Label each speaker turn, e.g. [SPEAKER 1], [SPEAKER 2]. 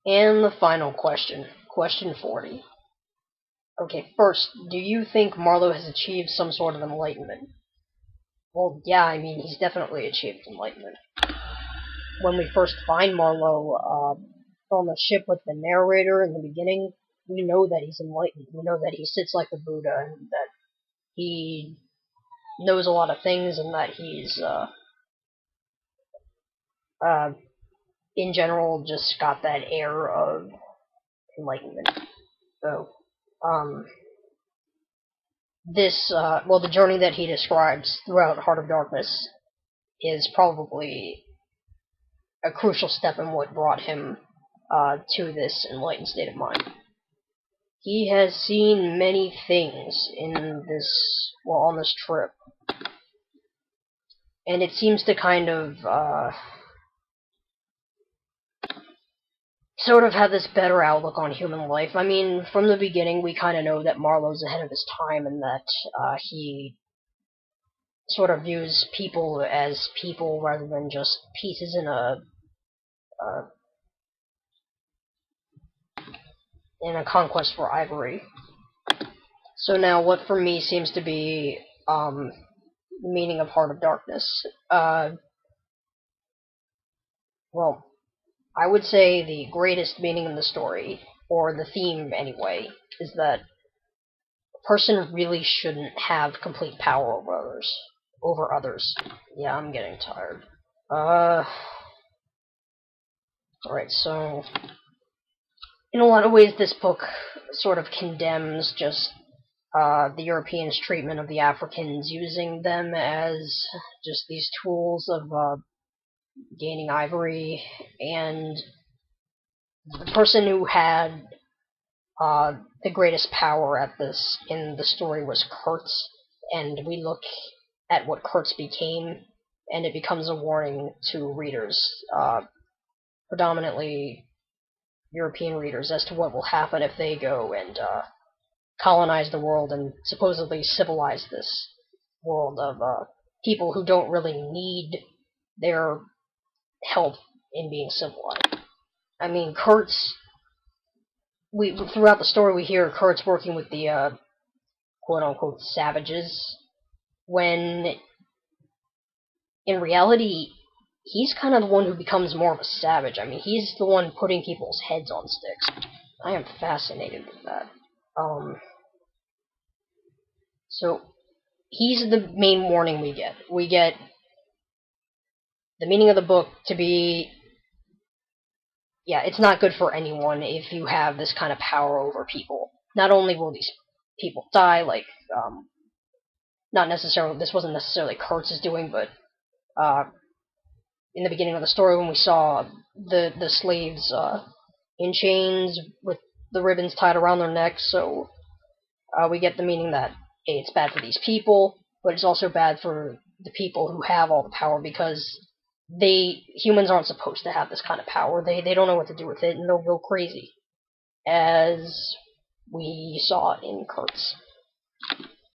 [SPEAKER 1] And the final question, question 40. Okay, first, do you think Marlowe has achieved some sort of enlightenment? Well, yeah, I mean, he's definitely achieved enlightenment. When we first find Marlowe on the ship with the narrator in the beginning, we know that he's enlightened. We know that he sits like the Buddha, and that he knows a lot of things, and that he's, in general, just got that air of enlightenment. So, the journey that he describes throughout Heart of Darkness is probably a crucial step in what brought him to this enlightened state of mind. He has seen many things on this trip, and it seems to kind of sort of have this better outlook on human life. I mean, from the beginning, we kind of know that Marlowe's ahead of his time, and that he sort of views people as people rather than just pieces in a conquest for ivory. So now, what for me seems to be the meaning of Heart of Darkness? Well, I would say the greatest meaning in the story, or the theme anyway, is that a person really shouldn't have complete power over others. Yeah, I'm getting tired. Alright, so in a lot of ways this book sort of condemns just the Europeans' treatment of the Africans, using them as just these tools of gaining ivory, and the person who had the greatest power in the story was Kurtz, and we look at what Kurtz became, and it becomes a warning to readers, predominantly European readers, as to what will happen if they go and colonize the world and supposedly civilize this world of people who don't really need their help in being civilized. I mean, throughout the story we hear Kurtz working with the quote-unquote savages, when in reality he's kind of the one who becomes more of a savage. I mean, he's the one putting people's heads on sticks. I am fascinated with that. So he's the main warning we get. We get the meaning of the book to be, yeah, it's not good for anyone if you have this kind of power over people. Not only will these people die, like, this wasn't necessarily Kurtz's doing, but in the beginning of the story when we saw the slaves in chains with the ribbons tied around their necks, so we get the meaning that it's bad for these people, but it's also bad for the people who have all the power, because humans aren't supposed to have this kind of power. They don't know what to do with it, and they'll go crazy, as we saw in Kurtz.